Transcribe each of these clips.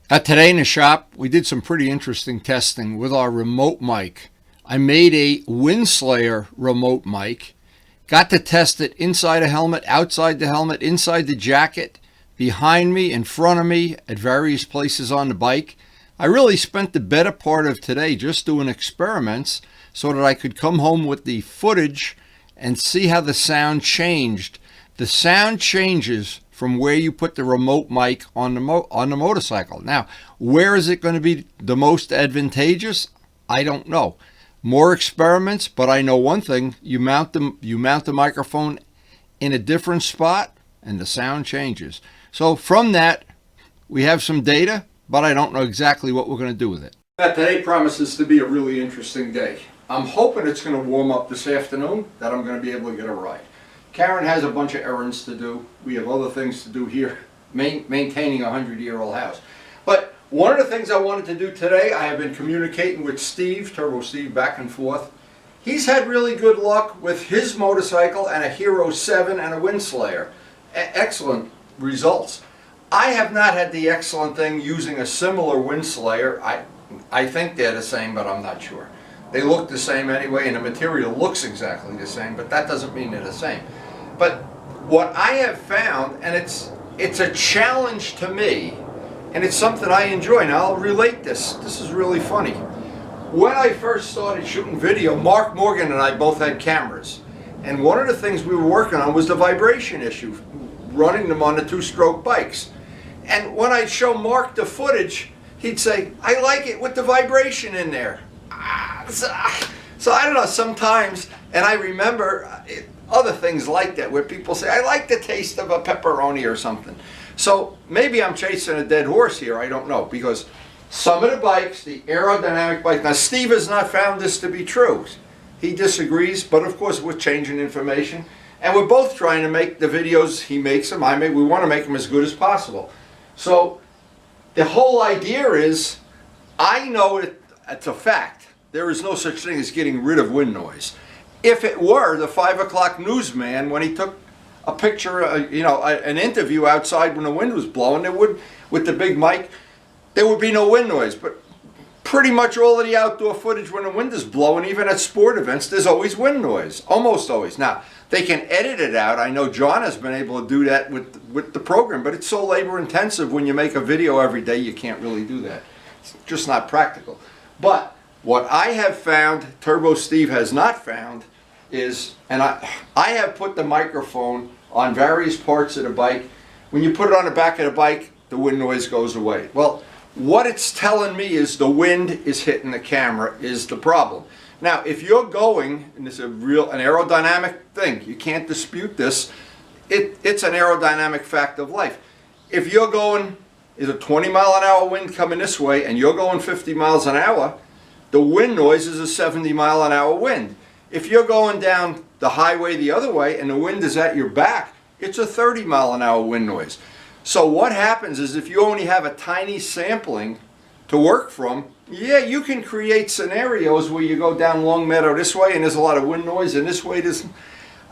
Today in the shop, we did some pretty interesting testing with our remote mic. I made a WINDSLAYER remote mic, got to test it inside a helmet, outside the helmet, inside the jacket, behind me, in front of me, at various places on the bike. I really spent the better part of today just doing experiments so that I could come home with the footage and see how the sound changed. The sound changes from where you put the remote mic on the motorcycle. Now, where is it going to be the most advantageous? I don't know. More experiments, but I know one thing: you mount the microphone in a different spot, and the sound changes. So from that, we have some data, but I don't know exactly what we're going to do with it. Today promises to be a really interesting day. I'm hoping it's going to warm up this afternoon, that I'm going to be able to get a ride. Karen has a bunch of errands to do. We have other things to do here, maintaining a 100-year-old house. But one of the things I wanted to do today, I have been communicating with Steve, Turbo Steve, back and forth. He's had really good luck with his motorcycle and a Hero 7 and a WINDSLAYER. Excellent results. I have not had the excellent thing using a similar WINDSLAYER. I think they're the same, but I'm not sure. They look the same anyway, and the material looks exactly the same, but that doesn't mean they're the same. But what I have found, and it's a challenge to me, and it's something I enjoy. Now I'll relate this. This is really funny. When I first started shooting video, Mark Morgan and I both had cameras. And one of the things we were working on was the vibration issue, running them on the two-stroke bikes. And when I'd show Mark the footage, he'd say, "I like it with the vibration in there." So I don't know, sometimes, and I remember other things like that where people say, "I like the taste of a pepperoni" or something. So maybe I'm chasing a dead horse here, I don't know, because some of the bikes, the aerodynamic bikes, now Steve has not found this to be true. He disagrees, but of course we're changing information, and we're both trying to make the videos he makes them, I make, we want to make them as good as possible. So the whole idea is, I know it's a fact. There is no such thing as getting rid of wind noise. If it were, the 5 o'clock newsman, when he took a picture, an interview outside when the wind was blowing, there would, with the big mic, there would be no wind noise. But pretty much all of the outdoor footage when the wind is blowing, even at sport events, there's always wind noise, almost always. Now, they can edit it out. I know John has been able to do that with the program, but it's so labor intensive when you make a video every day, you can't really do that. It's just not practical. But what I have found, Turbo Steve has not found, is, and I have put the microphone on various parts of the bike. When you put it on the back of the bike, the wind noise goes away. Well, what it's telling me is the wind is hitting the camera is the problem. Now, if you're going, and it's an aerodynamic thing, you can't dispute this, it's an aerodynamic fact of life. If you're going, is a 20-mile-an-hour wind coming this way, and you're going 50 miles an hour, the wind noise is a 70-mile-an-hour wind. If you're going down the highway the other way and the wind is at your back, it's a 30-mile-an-hour wind noise. So what happens is, if you only have a tiny sampling to work from, yeah, you can create scenarios where you go down Long Meadow this way and there's a lot of wind noise, and this way there's...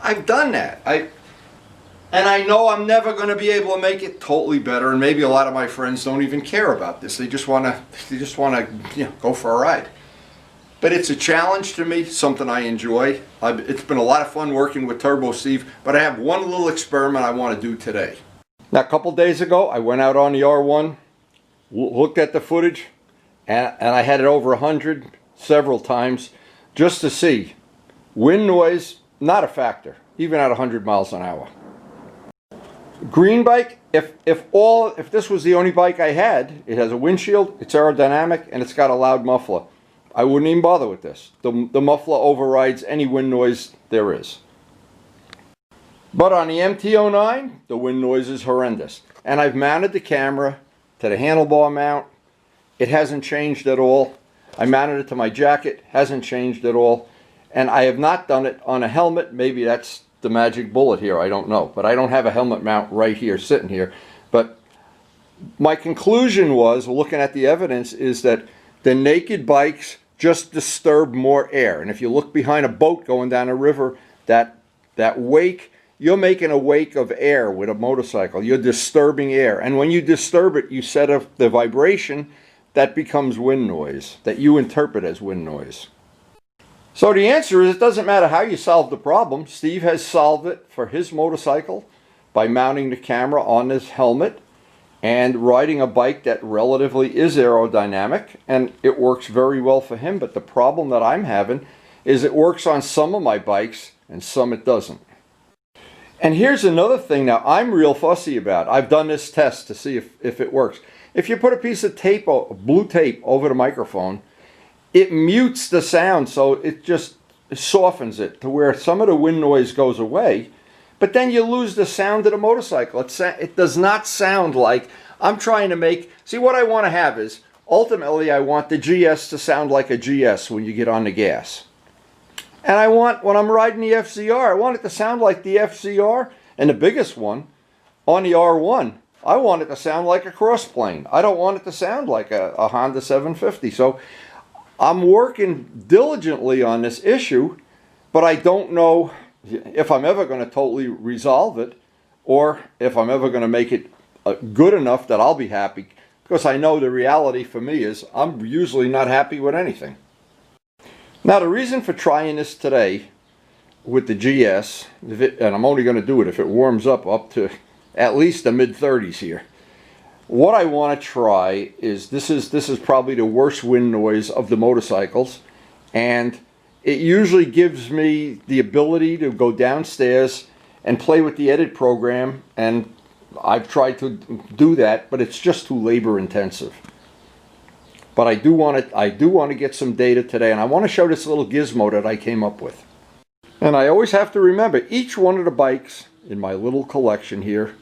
I've done that. And I know I'm never going to be able to make it totally better, and maybe a lot of my friends don't even care about this. They just want to go for a ride. But it's a challenge to me, something I enjoy. It's been a lot of fun working with Turbo Steve, but I have one little experiment I want to do today. Now, a couple days ago, I went out on the R1, looked at the footage, and I had it over 100 several times just to see. Wind noise, not a factor, even at 100 miles an hour. Green bike, if this was the only bike I had, it has a windshield, it's aerodynamic, and it's got a loud muffler. I wouldn't even bother with this. The muffler overrides any wind noise there is. But on the MT-09, the wind noise is horrendous. And I've mounted the camera to the handlebar mount. It hasn't changed at all. I mounted it to my jacket, hasn't changed at all. And I have not done it on a helmet. Maybe that's the magic bullet here, I don't know. But I don't have a helmet mount right here, sitting here. But my conclusion was, looking at the evidence, is that the naked bikes just disturb more air. And if you look behind a boat going down a river, that wake you're making a wake of air with a motorcycle. You're disturbing air. And when you disturb it, you set up the vibration that becomes wind noise, that you interpret as wind noise. So the answer is, it doesn't matter how you solve the problem. Steve has solved it for his motorcycle by mounting the camera on his helmet and riding a bike that relatively is aerodynamic, and it works very well for him. But the problem that I'm having is it works on some of my bikes and some it doesn't. And here's another thing now I'm real fussy about. I've done this test to see if it works. If you put a piece of tape, blue tape, over the microphone, it mutes the sound, so it just softens it to where some of the wind noise goes away, but then you lose the sound of the motorcycle. It does not sound like I'm trying to make... See, what I want to have is, ultimately, I want the GS to sound like a GS when you get on the gas. And I want, when I'm riding the FZR, I want it to sound like the FZR, and the biggest one, on the R1, I want it to sound like a crossplane. I don't want it to sound like a Honda 750. So I'm working diligently on this issue, but I don't know if I'm ever going to totally resolve it, or if I'm ever going to make it good enough that I'll be happy, because I know the reality for me is I'm usually not happy with anything. Now, the reason for trying this today with the GS, and I'm only going to do it if it warms up to at least the mid-30s here. What I want to try is, this is probably the worst wind noise of the motorcycles, and it usually gives me the ability to go downstairs and play with the edit program, and I've tried to do that, but it's just too labor intensive. But I do want to get some data today, and I want to show this little gizmo that I came up with. And I always have to remember, each one of the bikes in my little collection here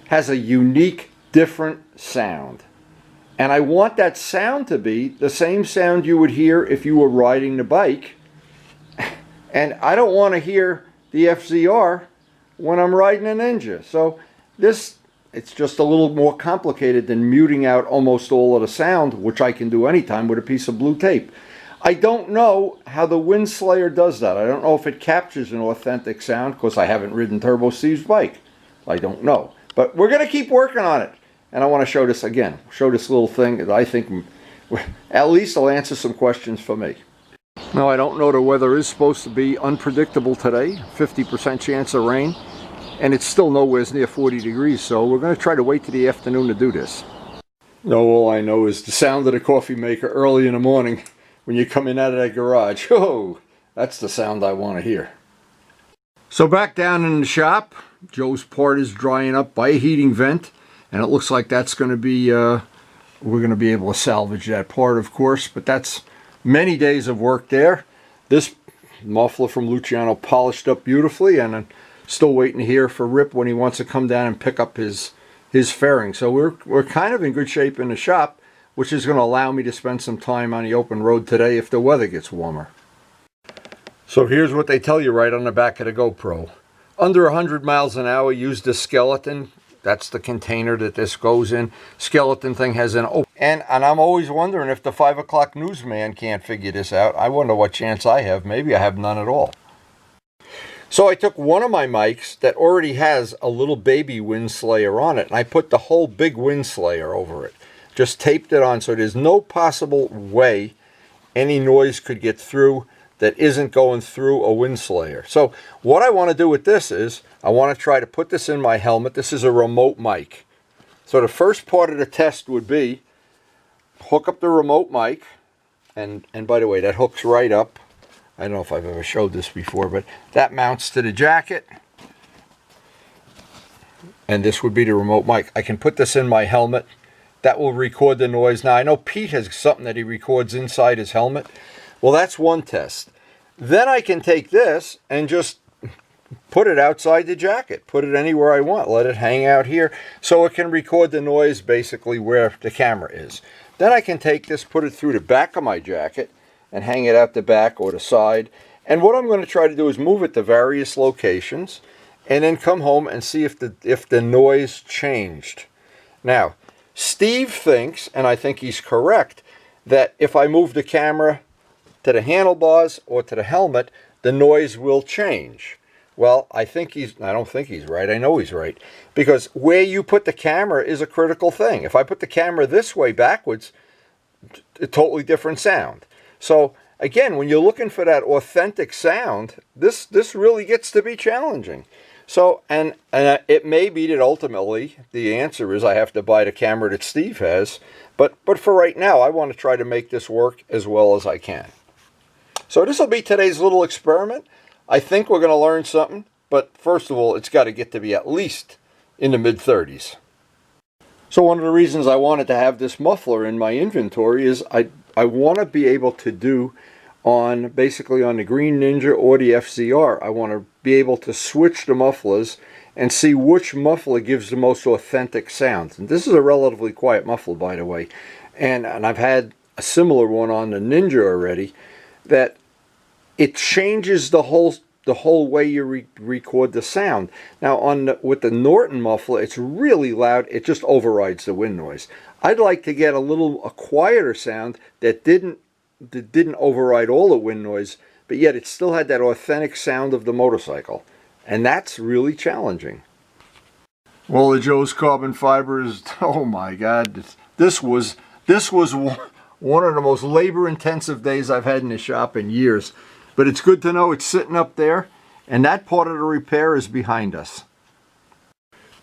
has a unique, different sound. And I want that sound to be the same sound you would hear if you were riding the bike. And I don't want to hear the FZR when I'm riding a Ninja. So it's just a little more complicated than muting out almost all of the sound, which I can do anytime with a piece of blue tape. I don't know how the WINDSLAYER does that. I don't know if it captures an authentic sound, because I haven't ridden Turbo Steve's bike. I don't know. But we're going to keep working on it. And I want to show this again. Show this little thing that I think at least will answer some questions for me. Now, I don't know, the weather is supposed to be unpredictable today. 50% chance of rain. And it's still nowhere near 40 degrees. So we're going to try to wait till the afternoon to do this. No, all I know is the sound of the coffee maker early in the morning when you're coming out of that garage. Oh, that's the sound I want to hear. So back down in the shop, Joe's part is drying up by a heating vent, and it looks like that's going to be, we're going to be able to salvage that part, of course, but that's many days of work there. This muffler from Luciano polished up beautifully, and I'm still waiting to hear for Rip when he wants to come down and pick up his fairing. So we're kind of in good shape in the shop, which is going to allow me to spend some time on the open road today if the weather gets warmer. So here's what they tell you right on the back of the GoPro. Under 100 miles an hour, use the skeleton. That's the container that this goes in. Skeleton thing has an open. And I'm always wondering if the 5 o'clock newsman can't figure this out. I wonder what chance I have. Maybe I have none at all. So I took one of my mics that already has a little baby WINDSLAYER on it, and I put the whole big WINDSLAYER over it. Just taped it on, so there's no possible way any noise could get through that isn't going through a WINDSLAYER. So what I want to do with this is, I want to try to put this in my helmet. This is a remote mic. So the first part of the test would be, hook up the remote mic, and by the way, that hooks right up. I don't know if I've ever showed this before, but that mounts to the jacket. And this would be the remote mic. I can put this in my helmet. That will record the noise. Now, I know Pete has something that he records inside his helmet. Well, that's one test. Then I can take this and just put it outside the jacket. Put it anywhere I want. Let it hang out here so it can record the noise basically where the camera is. Then I can take this, put it through the back of my jacket, and hang it out the back or the side. And what I'm going to try to do is move it to various locations and then come home and see if the noise changed. Now, Steve thinks, and I think he's correct, that if I move the camera to the handlebars or to the helmet, the noise will change. Well, I don't think he's right. I know he's right. Because where you put the camera is a critical thing. If I put the camera this way backwards, a totally different sound. So again, when you're looking for that authentic sound, this really gets to be challenging. So, and it may be that ultimately the answer is I have to buy the camera that Steve has. But for right now, I want to try to make this work as well as I can. So this will be today's little experiment. I think we're going to learn something. But first of all, it's got to get to be at least in the mid-30s. So one of the reasons I wanted to have this muffler in my inventory is I want to be able to do basically on the Green Ninja or the FZR, I want to be able to switch the mufflers and see which muffler gives the most authentic sounds. And this is a relatively quiet muffler, by the way. And I've had a similar one on the Ninja already, that it changes the whole way you record the sound. Now with the Norton muffler, it's really loud. It just overrides the wind noise. I'd like to get a quieter sound that didn't override all the wind noise, but yet it still had that authentic sound of the motorcycle. And that's really challenging. Well, the Joe's carbon fiber is, oh my God, this was one of the most labor-intensive days I've had in the shop in years. But it's good to know it's sitting up there, and that part of the repair is behind us.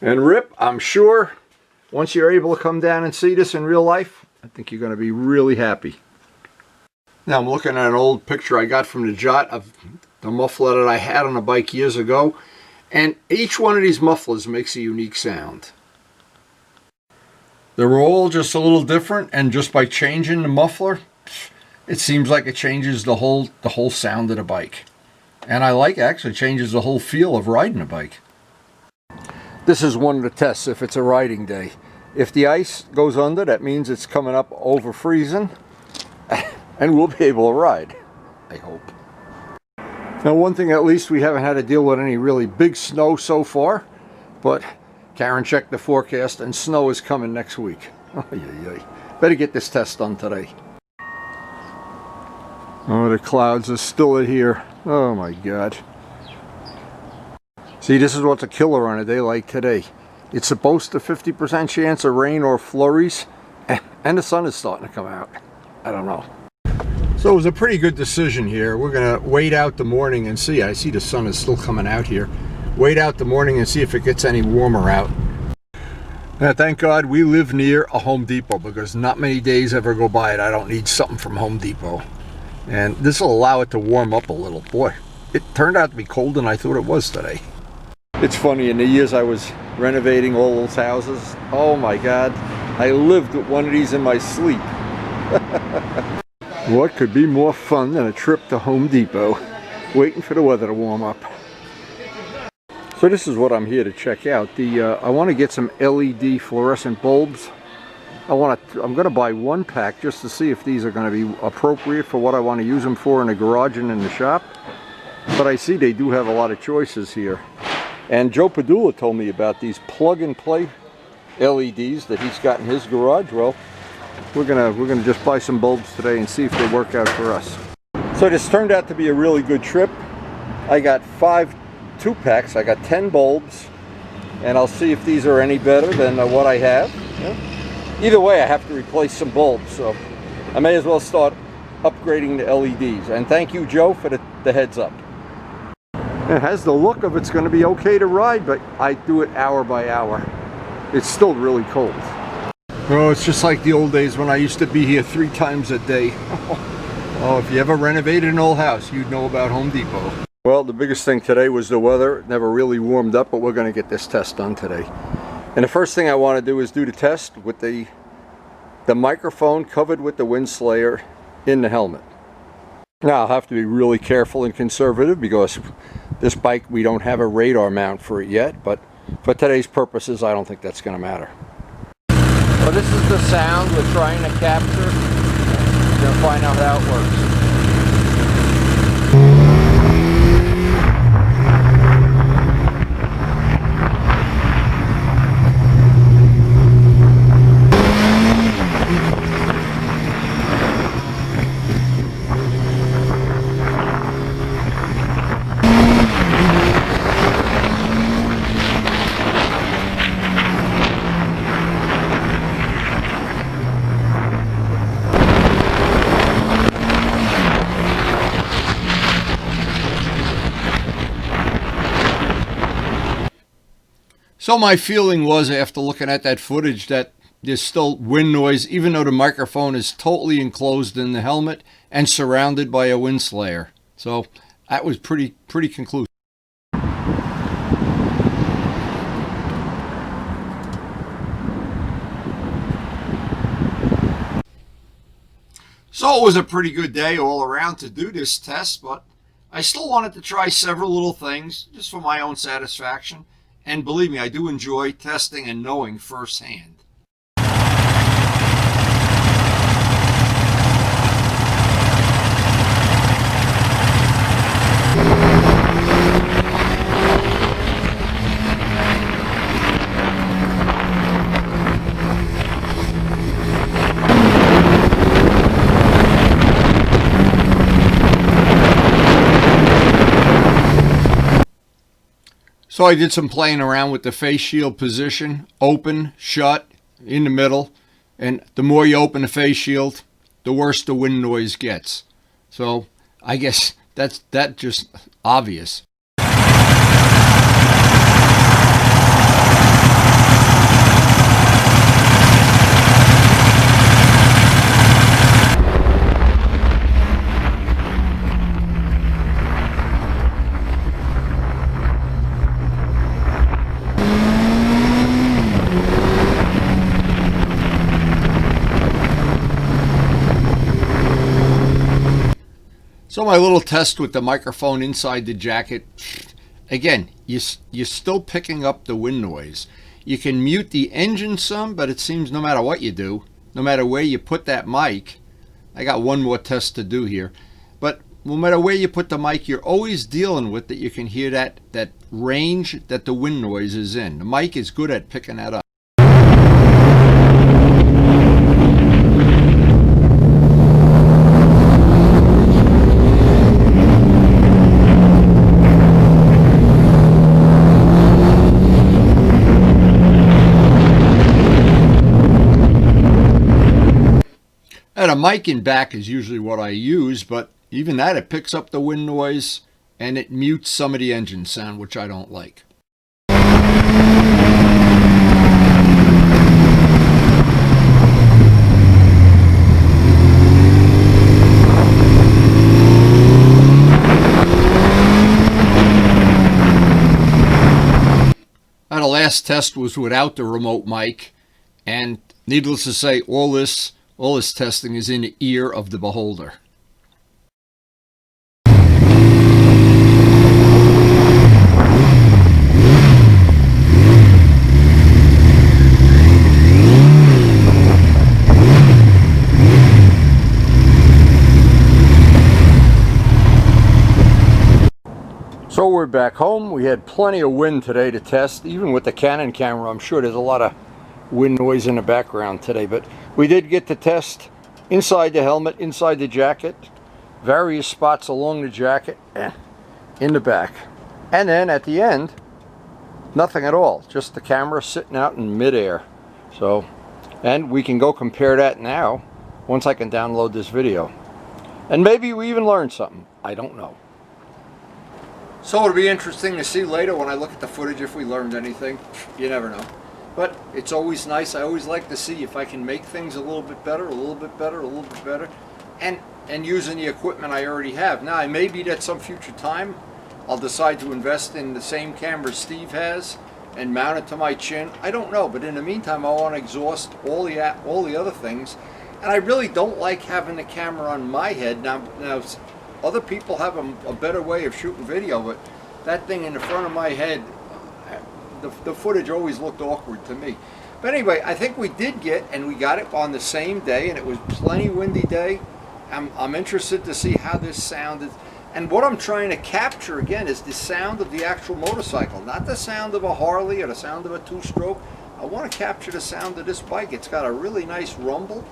And Rip, I'm sure once you're able to come down and see this in real life, I think you're going to be really happy. Now I'm looking at an old picture I got from the Jot of the muffler that I had on a bike years ago, and each one of these mufflers makes a unique sound. They're all just a little different, and just by changing the muffler, it seems like it changes the whole sound of the bike. And I like it actually changes the whole feel of riding a bike. This is one of the tests if it's a riding day. If the ice goes under, that means it's coming up over freezing. And we'll be able to ride, I hope. Now, one thing at least, we haven't had to deal with any really big snow so far, but Karen checked the forecast and snow is coming next week. Better get this test done today. Oh, the clouds are still here. Oh my God. See, this is what's a killer on a day like today. It's supposed to 50% chance of rain or flurries, and the sun is starting to come out. I don't know. So it was a pretty good decision here. We're going to wait out the morning and see. I see the sun is still coming out here. Wait out the morning and see if it gets any warmer out. Now, thank God we live near a Home Depot, because not many days ever go by and I don't need something from Home Depot. And this will allow it to warm up a little. Boy, it turned out to be colder than I thought it was today. It's funny, in the years I was renovating all those houses, oh my God, I lived with one of these in my sleep. What could be more fun than a trip to Home Depot, waiting for the weather to warm up? So this is what I'm here to check out. I want to get some LED fluorescent bulbs. I'm going to buy one pack just to see if these are going to be appropriate for what I want to use them for in the garage and in the shop. But I see they do have a lot of choices here. And Joe Padula told me about these plug-and-play LEDs that he's got in his garage. Well, we're gonna just buy some bulbs today and see if they work out for us. So this turned out to be a really good trip. I got 5 2-packs. I got 10 bulbs, and I'll see if these are any better than what I have. Yeah. Either way, I have to replace some bulbs, so I may as well start upgrading the LEDs. And thank you, Joe, for the heads up. It has the look of it's going to be okay to ride, but I do it hour by hour. It's still really cold. Oh, it's just like the old days when I used to be here 3 times a day. Oh, if you ever renovated an old house, you'd know about Home Depot. Well, the biggest thing today was the weather. It never really warmed up, but we're going to get this test done today. And the first thing I want to do is do the test with the microphone covered with the WINDSLAYER in the helmet. Now, I'll have to be really careful and conservative because this bike, we don't have a radar mount for it yet, but for today's purposes, I don't think that's going to matter. Well, this is the sound we're trying to capture. We're going to find out how it works. So my feeling was, after looking at that footage, that there's still wind noise, even though the microphone is totally enclosed in the helmet and surrounded by a WINDSLAYER. So that was pretty conclusive. So it was a pretty good day all around to do this test, but I still wanted to try several little things just for my own satisfaction. And believe me, I do enjoy testing and knowing firsthand. So I did some playing around with the face shield position, open, shut, in the middle, and the more you open the face shield, the worse the wind noise gets. So I guess that's just obvious. So my little test with the microphone inside the jacket, again, you're still picking up the wind noise. You can mute the engine some, but it seems no matter what you do, no matter where you put that mic, I got one more test to do here, but no matter where you put the mic, you're always dealing with that. You can hear that range that the wind noise is in. The mic is good at picking that up. And a mic in back is usually what I use, but even that, it picks up the wind noise and it mutes some of the engine sound, which I don't like. Now, the last test was without the remote mic, and needless to say, all this testing is in the ear of the beholder. So we're back home. We had plenty of wind today to test. Even with the Canon camera, I'm sure there's a lot of wind noise in the background today, but we did get to test inside the helmet, inside the jacket, various spots along the jacket, and in the back. And then at the end, nothing at all, just the camera sitting out in midair. So, and we can go compare that now once I can download this video. And maybe we even learn something. I don't know. So it'll be interesting to see later when I look at the footage if we learned anything. You never know. But it's always nice. I always like to see if I can make things a little bit better, a little bit better, a little bit better, and using the equipment I already have. Now, maybe at some future time, I'll decide to invest in the same camera Steve has and mount it to my chin. I don't know, but in the meantime, I want to exhaust all the other things. And I really don't like having the camera on my head. Now other people have a better way of shooting video, but that thing in the front of my head, the footage always looked awkward to me. But anyway, I think we did get, and we got it on the same day, and it was plenty windy day. I'm interested to see how this sounded. And what I'm trying to capture, again, is the sound of the actual motorcycle, not the sound of a Harley or the sound of a two-stroke. I want to capture the sound of this bike. It's got a really nice rumble,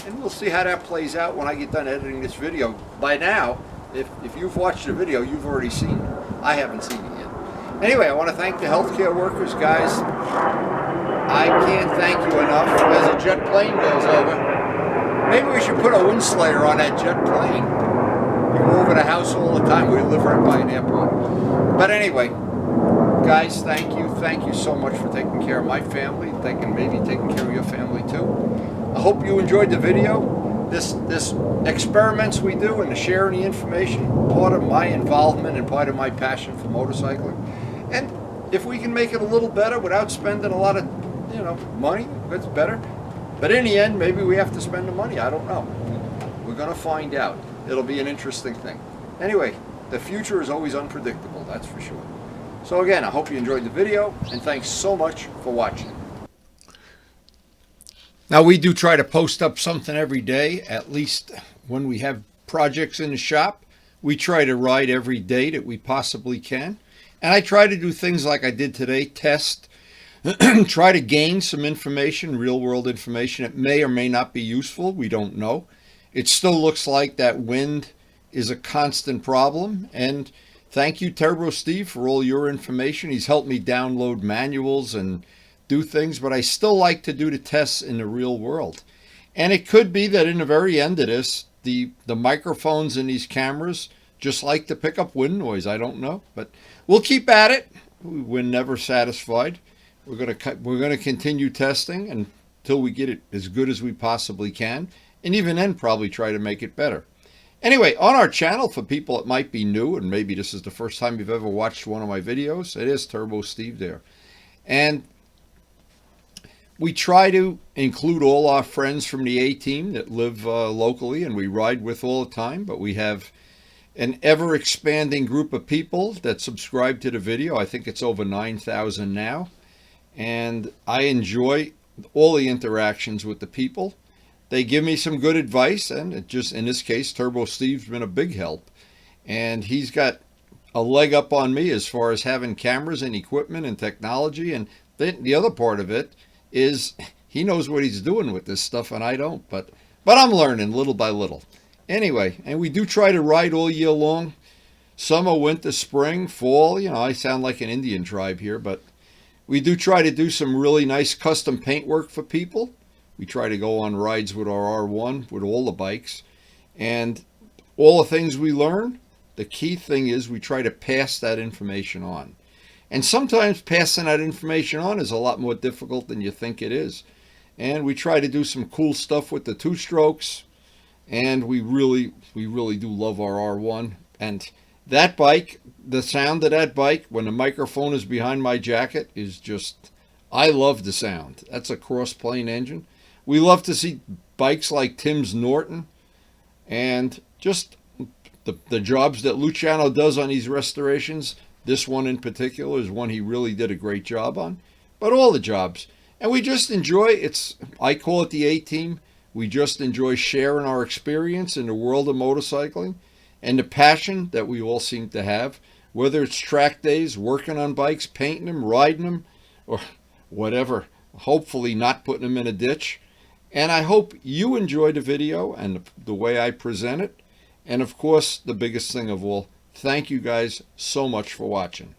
and we'll see how that plays out when I get done editing this video. By now, if you've watched the video, you've already seen it. I haven't seen it yet. Anyway, I want to thank the healthcare workers, guys. I can't thank you enough. As a jet plane goes over, maybe we should put a WINDSLAYER on that jet plane. You go over the house all the time. We live right by an airport. But anyway, guys, thank you. Thank you so much for taking care of my family, maybe taking care of your family too. I hope you enjoyed the video. This experiments we do and the sharing the information, part of my involvement and part of my passion for motorcycling. And if we can make it a little better without spending a lot of, money, that's better. But in the end, maybe we have to spend the money. I don't know. We're going to find out. It'll be an interesting thing. Anyway, the future is always unpredictable, that's for sure. So again, I hope you enjoyed the video, and thanks so much for watching. Now, we do try to post up something every day, at least when we have projects in the shop. We try to ride every day that we possibly can. And I try to do things like I did today, test, try to gain some information, real-world information. It may or may not be useful. We don't know. It still looks like that wind is a constant problem. And thank you, Turbo Steve, for all your information. He's helped me download manuals and do things, but I still like to do the tests in the real world. And it could be that in the very end of this, the microphones in these cameras just like to pick up wind noise. I don't know, but we'll keep at it. We're never satisfied. We're gonna continue testing until we get it as good as we possibly can, and even then probably try to make it better. Anyway, on our channel, for people that might be new, and maybe this is the first time you've ever watched one of my videos, it is Turbo Steve there. And we try to include all our friends from the A-Team that live locally and we ride with all the time, but we have an ever-expanding group of people that subscribe to the video. I think it's over 9,000 now. And I enjoy all the interactions with the people. They give me some good advice, and it just, in this case, Turbo Steve's been a big help. And he's got a leg up on me as far as having cameras and equipment and technology. And then the other part of it is he knows what he's doing with this stuff and I don't, but I'm learning little by little. Anyway, and we do try to ride all year long, summer, winter, spring, fall. I sound like an Indian tribe here, but we do try to do some really nice custom paint work for people. We try to go on rides with our R1 with all the bikes, and all the things we learn, the key thing is we try to pass that information on. And sometimes passing that information on is a lot more difficult than you think it is. And we try to do some cool stuff with the two-strokes. And we really do love our R1. And that bike, the sound of that bike when the microphone is behind my jacket is just, I love the sound. That's a cross-plane engine. We love to see bikes like Tim's Norton and just the jobs that Luciano does on these restorations. This one in particular is one he really did a great job on, but all the jobs. And we just enjoy, I call it the A-Team. We just enjoy sharing our experience in the world of motorcycling and the passion that we all seem to have, whether it's track days, working on bikes, painting them, riding them, or whatever, hopefully not putting them in a ditch. And I hope you enjoyed the video and the way I present it. And of course, the biggest thing of all, thank you guys so much for watching.